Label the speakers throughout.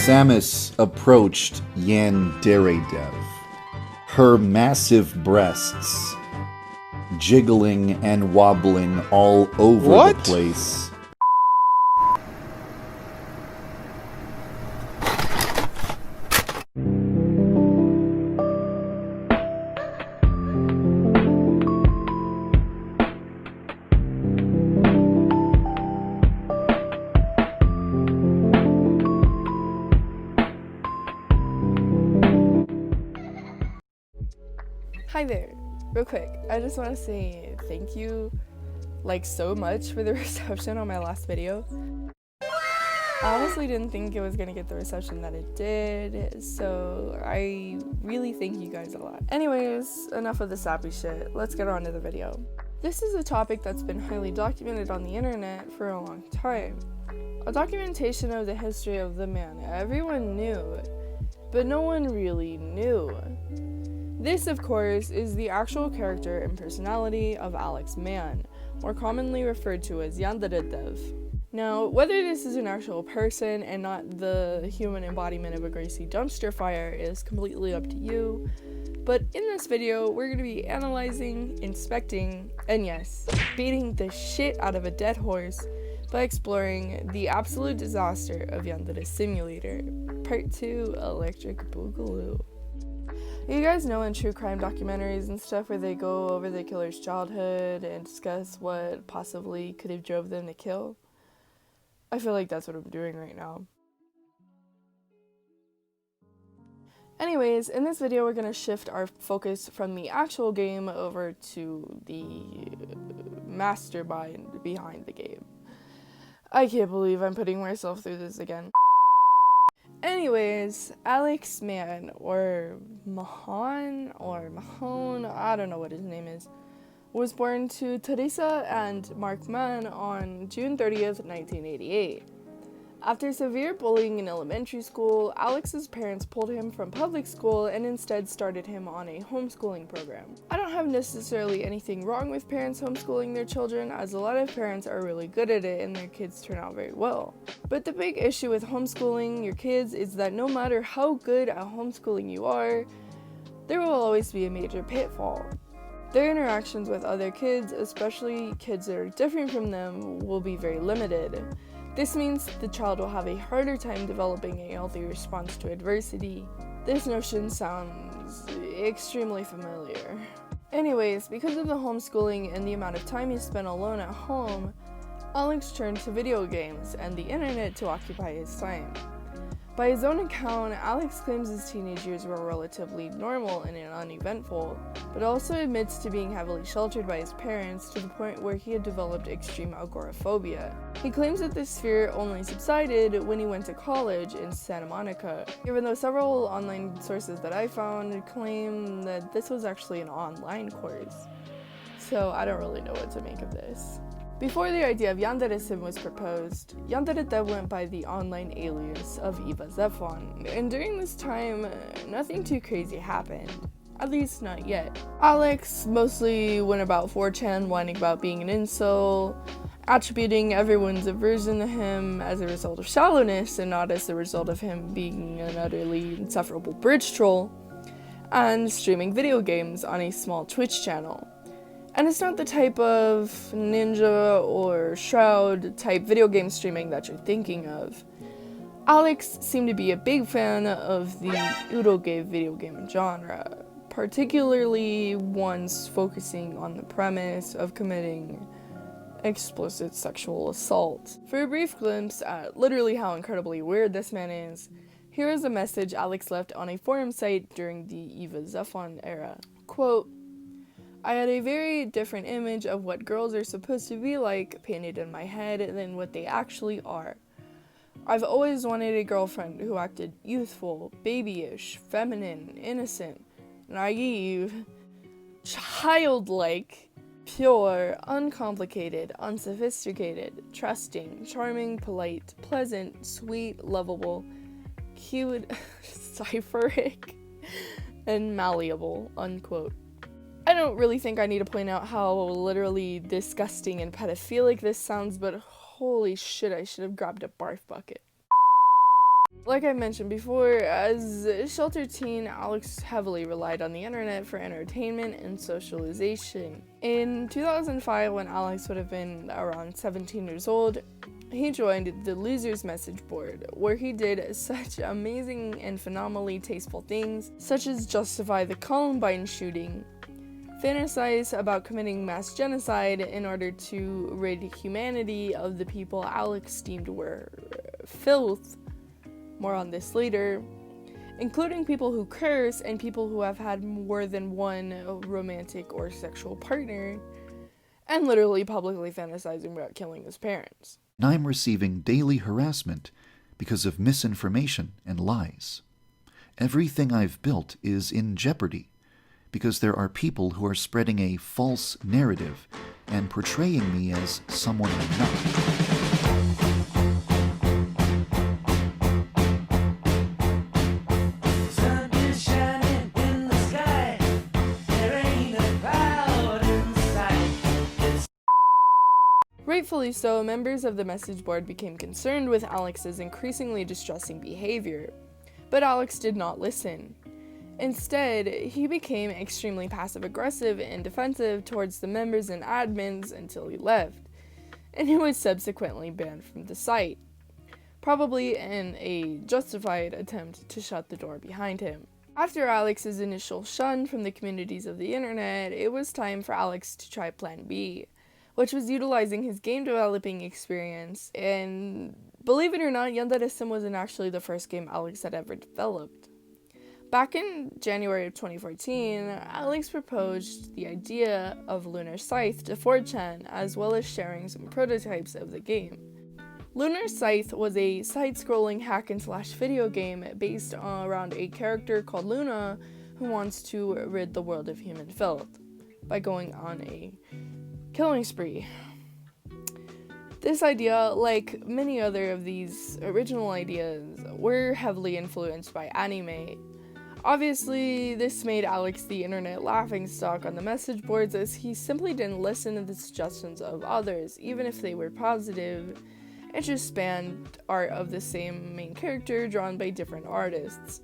Speaker 1: Samus approached Yandere Dev, her massive breasts jiggling and wobbling all over the place.
Speaker 2: Hi there, real quick, I just want to say thank you, so much for the reception on my last video. I honestly didn't think it was gonna get the reception that it did, so I really thank you guys a lot. Anyways, enough of the sappy shit, let's get on to the video. This is a topic that's been highly documented on the internet for a long time. A documentation of the history of the man everyone knew, but no one really knew. This, of course, is the actual character and personality of Alex Mann, more commonly referred to as Yandere Dev. Now, whether this is an actual person and not the human embodiment of a greasy dumpster fire is completely up to you, but in this video, we're going to be analyzing, inspecting, and yes, beating the shit out of a dead horse by exploring the absolute disaster of Yandere Simulator, Part 2, Electric Boogaloo. You guys know in true crime documentaries and stuff where they go over the killer's childhood and discuss what possibly could have drove them to kill? I feel like that's what I'm doing right now. Anyways, in this video we're going to shift our focus from the actual game over to the mastermind behind the game. I can't believe I'm putting myself through this again. Anyways, Alex Mann, or Mahon, I don't know what his name is, was born to Teresa and Mark Mann on June 30th, 1988. After severe bullying in elementary school, Alex's parents pulled him from public school and instead started him on a homeschooling program. I don't have necessarily anything wrong with parents homeschooling their children, as a lot of parents are really good at it and their kids turn out very well. But the big issue with homeschooling your kids is that no matter how good at homeschooling you are, there will always be a major pitfall. Their interactions with other kids, especially kids that are different from them, will be very limited. This means the child will have a harder time developing a healthy response to adversity. This notion sounds extremely familiar. Anyways, because of the homeschooling and the amount of time he spent alone at home, Alex turned to video games and the internet to occupy his time. By his own account, Alex claims his teenage years were relatively normal and uneventful, but also admits to being heavily sheltered by his parents to the point where he had developed extreme agoraphobia. He claims that this fear only subsided when he went to college in Santa Monica, even though several online sources that I found claim that this was actually an online course. So I don't really know what to make of this. Before the idea of Yandere Sim was proposed, Yandere Dev went by the online alias of Eva Zephon, and during this time, nothing too crazy happened. At least not yet. Alex mostly went about 4chan whining about being an incel, attributing everyone's aversion to him as a result of shallowness and not as a result of him being an utterly insufferable bridge troll, and streaming video games on a small Twitch channel. And it's not the type of Ninja or Shroud type video game streaming that you're thinking of. Alex seemed to be a big fan of the Uroge video game genre, particularly ones focusing on the premise of committing explicit sexual assault. For a brief glimpse at literally how incredibly weird this man is, here is a message Alex left on a forum site during the Eva Zephon era. Quote, I had a very different image of what girls are supposed to be like painted in my head than what they actually are. I've always wanted a girlfriend who acted youthful, babyish, feminine, innocent, naive, childlike, pure, uncomplicated, unsophisticated, trusting, charming, polite, pleasant, sweet, lovable, cute, cypheric, and malleable, unquote. I don't really think I need to point out how literally disgusting and pedophilic this sounds, but holy shit, I should have grabbed a barf bucket. Like I mentioned before, as a sheltered teen, Alex heavily relied on the internet for entertainment and socialization. In 2005, when Alex would have been around 17 years old, he joined the Losers message board, where he did such amazing and phenomenally tasteful things, such as justify the Columbine shooting, fantasize about committing mass genocide in order to rid humanity of the people Alex deemed were filth, more on this later, including people who curse and people who have had more than one romantic or sexual partner, and literally publicly fantasizing about killing his parents.
Speaker 3: I'm receiving daily harassment because of misinformation and lies. Everything I've built is in jeopardy because there are people who are spreading a false narrative and portraying me as someone I'm not.
Speaker 2: Rightfully so, members of the message board became concerned with Alex's increasingly distressing behavior, but Alex did not listen. Instead, he became extremely passive-aggressive and defensive towards the members and admins until he left, and he was subsequently banned from the site, probably in a justified attempt to shut the door behind him. After Alex's initial shun from the communities of the internet, it was time for Alex to try Plan B, which was utilizing his game developing experience, and believe it or not, Yandere Sim wasn't actually the first game Alex had ever developed. Back in January of 2014, Alex proposed the idea of Lunar Scythe to 4chan, as well as sharing some prototypes of the game. Lunar Scythe was a side-scrolling hack-and-slash video game based around a character called Luna who wants to rid the world of human filth by going on a killing spree. This idea, like many other of these original ideas, were heavily influenced by anime. Obviously, this made Alex the internet laughingstock on the message boards, as he simply didn't listen to the suggestions of others, even if they were positive. It just spanned art of the same main character drawn by different artists.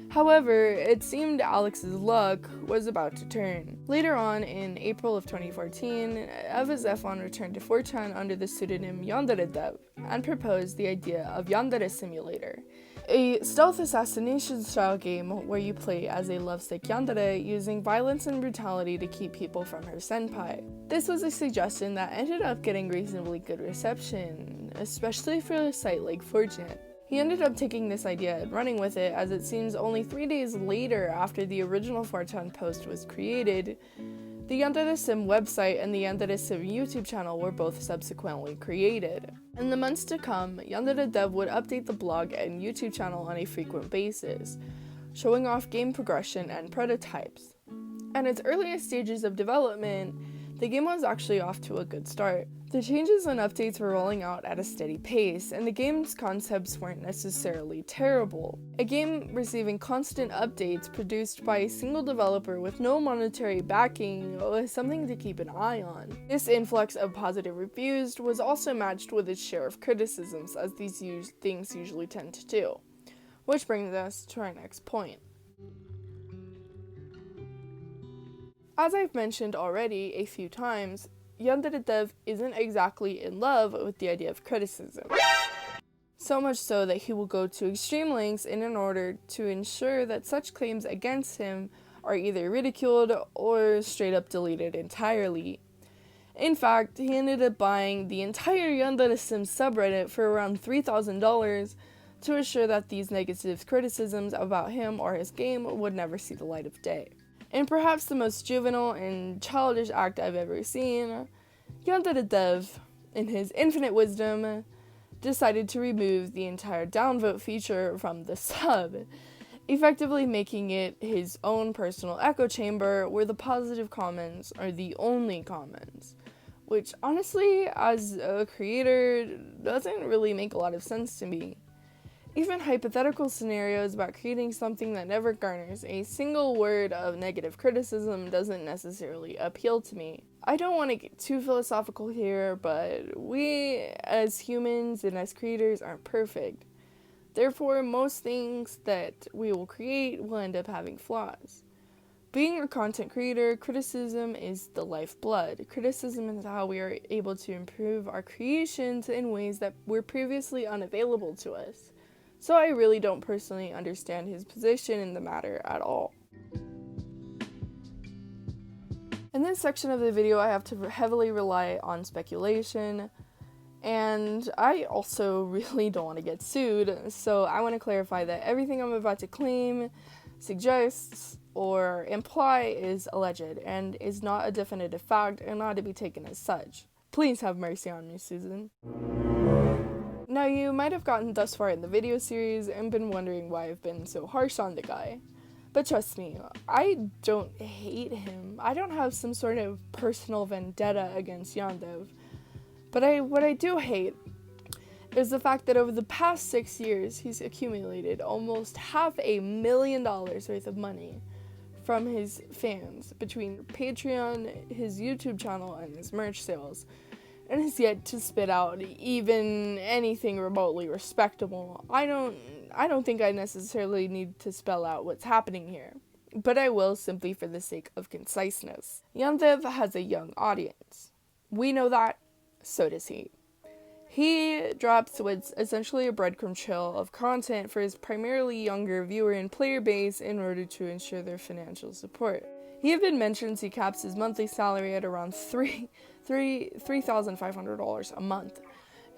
Speaker 2: However, it seemed Alex's luck was about to turn. Later on, in April of 2014, Eva Zephon returned to 4chan under the pseudonym Yandere Dev and proposed the idea of Yandere Simulator, a stealth assassination style game where you play as a lovesick Yandere using violence and brutality to keep people from her senpai. This was a suggestion that ended up getting reasonably good reception, especially for a site like 4chan. He ended up taking this idea and running with it, as it seems only 3 days later after the original 4chan post was created, the Yandere Sim website and the Yandere Sim YouTube channel were both subsequently created. In the months to come, Yandere Dev would update the blog and YouTube channel on a frequent basis, showing off game progression and prototypes. At its earliest stages of development, the game was actually off to a good start. The changes and updates were rolling out at a steady pace, and the game's concepts weren't necessarily terrible. A game receiving constant updates produced by a single developer with no monetary backing was something to keep an eye on. This influx of positive reviews was also matched with its share of criticisms, as these things usually tend to do. Which brings us to our next point. As I've mentioned already a few times, Yandere Dev isn't exactly in love with the idea of criticism. So much so that he will go to extreme lengths in order to ensure that such claims against him are either ridiculed or straight up deleted entirely. In fact, he ended up buying the entire Yandere Sim subreddit for around $3,000 to assure that these negative criticisms about him or his game would never see the light of day. In perhaps the most juvenile and childish act I've ever seen, Yandere Dev, in his infinite wisdom, decided to remove the entire downvote feature from the sub, effectively making it his own personal echo chamber where the positive comments are the only comments, which honestly, as a creator, doesn't really make a lot of sense to me. Even hypothetical scenarios about creating something that never garners a single word of negative criticism doesn't necessarily appeal to me. I don't want to get too philosophical here, but we as humans and as creators aren't perfect. Therefore, most things that we will create will end up having flaws. Being a content creator, criticism is the lifeblood. Criticism is how we are able to improve our creations in ways that were previously unavailable to us. So I really don't personally understand his position in the matter at all. In this section of the video, I have to heavily rely on speculation, and I also really don't want to get sued, so I want to clarify that everything I'm about to claim, suggest, or imply is alleged and is not a definitive fact and not to be taken as such. Please have mercy on me, Susan. Now, you might have gotten thus far in the video series and been wondering why I've been so harsh on the guy. But trust me, I don't hate him. I don't have some sort of personal vendetta against Yandere. But what I do hate is the fact that over the past 6 years, he's accumulated almost $500,000 worth of money from his fans between Patreon, his YouTube channel, and his merch sales, and has yet to spit out even anything remotely respectable. I don't think I necessarily need to spell out what's happening here, but I will simply for the sake of conciseness. Yandere has a young audience. We know that, so does he. He drops what's essentially a breadcrumb trail of content for his primarily younger viewer and player base in order to ensure their financial support. He even mentions he caps his monthly salary at around $3,500 a month,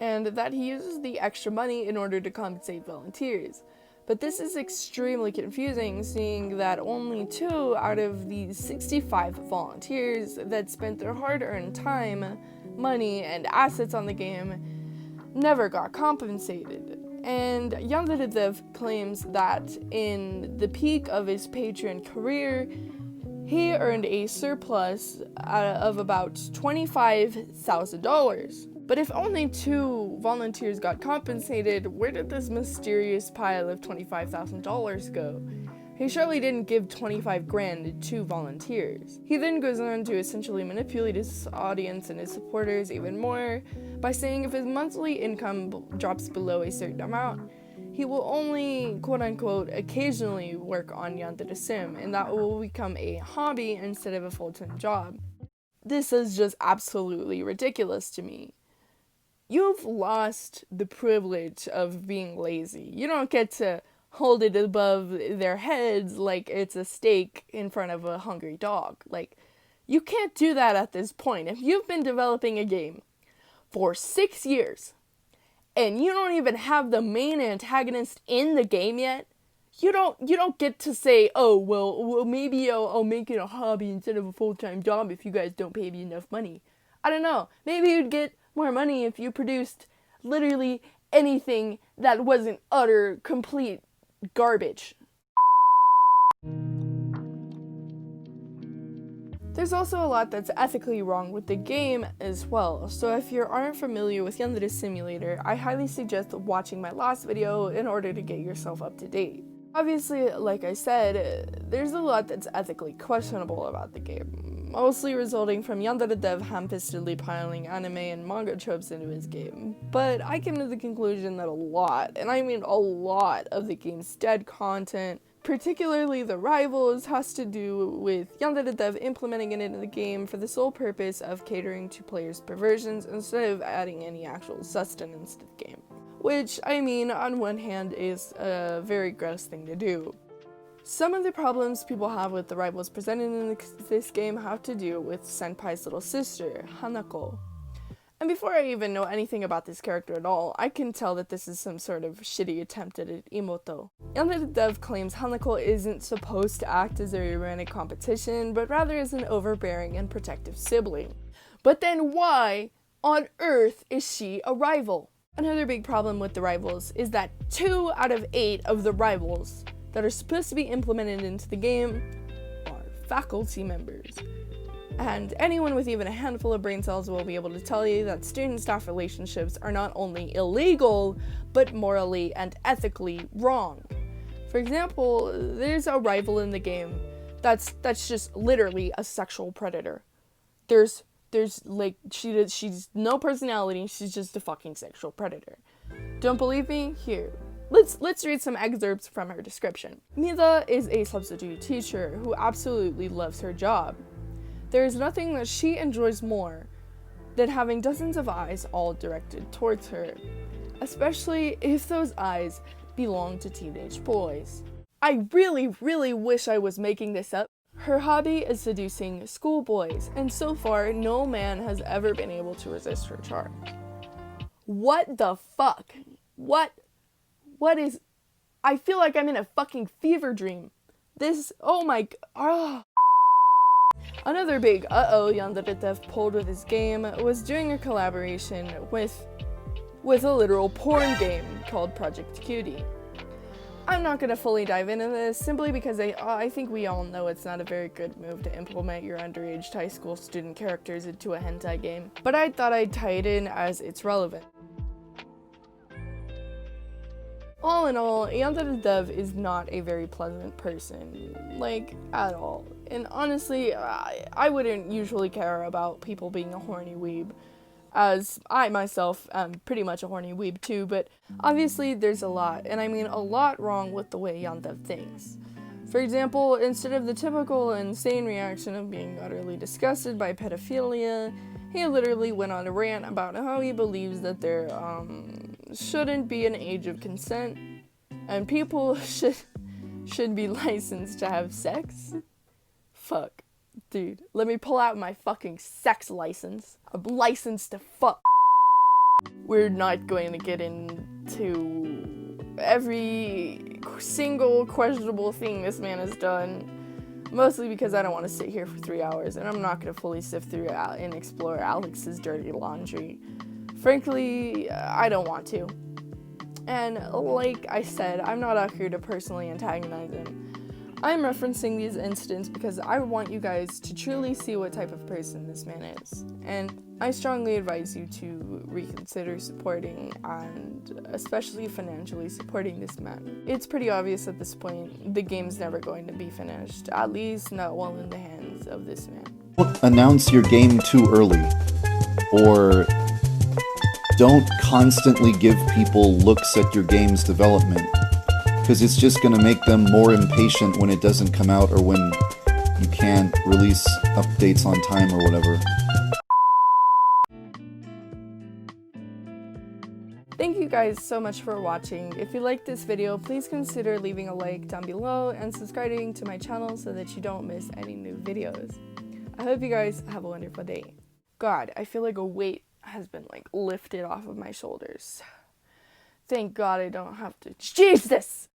Speaker 2: and that he uses the extra money in order to compensate volunteers. But this is extremely confusing, seeing that only 2 out of the 65 volunteers that spent their hard-earned time, money, and assets on the game never got compensated. And Yandere claims that in the peak of his Patreon career, he earned a surplus of about $25,000. But if only 2 volunteers got compensated, where did this mysterious pile of $25,000 go? He surely didn't give $25,000 to 2 volunteers. He then goes on to essentially manipulate his audience and his supporters even more by saying if his monthly income drops below a certain amount, he will only, quote-unquote, occasionally work on Yandere Sim, and that will become a hobby instead of a full-time job. This is just absolutely ridiculous to me. You've lost the privilege of being lazy. You don't get to hold it above their heads like it's a steak in front of a hungry dog. Like, you can't do that at this point. If you've been developing a game for 6 years, and you don't even have the main antagonist in the game yet, you don't get to say, oh, well maybe I'll make it a hobby instead of a full-time job if you guys don't pay me enough money. I don't know. Maybe you'd get more money if you produced literally anything that wasn't utter, complete garbage. There's also a lot that's ethically wrong with the game as well, so if you aren't familiar with Yandere Simulator, I highly suggest watching my last video in order to get yourself up to date. Obviously, like I said, there's a lot that's ethically questionable about the game, mostly resulting from Yandere ham-fistedly piling anime and manga tropes into his game. But I came to the conclusion that a lot, and I mean a lot, of the game's dead content, particularly the rivals, has to do with Yandere implementing it into the game for the sole purpose of catering to players' perversions instead of adding any actual sustenance to the game. Which, I mean, on one hand is a very gross thing to do. Some of the problems people have with the rivals presented in this game have to do with Senpai's little sister, Hanako. And before I even know anything about this character at all, I can tell that this is some sort of shitty attempt at an imoto. Yandere claims Hanako isn't supposed to act as a romantic competition, but rather as an overbearing and protective sibling. But then why on earth is she a rival? Another big problem with the rivals is that 2 out of 8 of the rivals that are supposed to be implemented into the game are faculty members. And anyone with even a handful of brain cells will be able to tell you that student-staff relationships are not only illegal, but morally and ethically wrong. For example, there's a rival in the game that's just literally a sexual predator. There's like, she's no personality, she's just a fucking sexual predator. Don't believe me? Here, Let's read some excerpts from her description. Mila is a substitute teacher who absolutely loves her job. There is nothing that she enjoys more than having dozens of eyes all directed towards her, especially if those eyes belong to teenage boys. I really wish I was making this up. Her hobby is seducing schoolboys, and so far, no man has ever been able to resist her charm. What the fuck? What is... I feel like I'm in a fucking fever dream. This... Oh my... Oh. Another big Yandere dev pulled with his game was doing a collaboration with a literal porn game called Project Cutie. I'm not going to fully dive into this simply because I think we all know it's not a very good move to implement your underage high school student characters into a hentai game, but I thought I'd tie it in as it's relevant. All in all, Yandere dev is not a very pleasant person, like, at all. And honestly, I wouldn't usually care about people being a horny weeb, as I myself am pretty much a horny weeb too, but obviously there's a lot, and I mean a lot wrong with the way Yandere thinks. For example, instead of the typical insane reaction of being utterly disgusted by pedophilia, he literally went on a rant about how he believes that there shouldn't be an age of consent, and people should be licensed to have sex. Fuck. Dude, let me pull out my fucking sex license. I'm licensed to fuck. We're not going to get into every single questionable thing this man has done, mostly because I don't want to sit here for 3 hours, and I'm not going to fully sift through and explore Alex's dirty laundry. Frankly, I don't want to. And like I said, I'm not out here to personally antagonize him. I'm referencing these incidents because I want you guys to truly see what type of person this man is. And I strongly advise you to reconsider supporting and especially financially supporting this man. It's pretty obvious at this point the game's never going to be finished, at least not while in the hands of this man.
Speaker 1: Don't announce your game too early, or don't constantly give people looks at your game's development, because it's just going to make them more impatient when it doesn't come out or when you can't release updates on time or whatever.
Speaker 2: Thank you guys so much for watching. If you liked this video, please consider leaving a like down below and subscribing to my channel so that you don't miss any new videos. I hope you guys have a wonderful day. God, I feel like a weight has been lifted off of my shoulders. Thank God I don't have to. Jesus!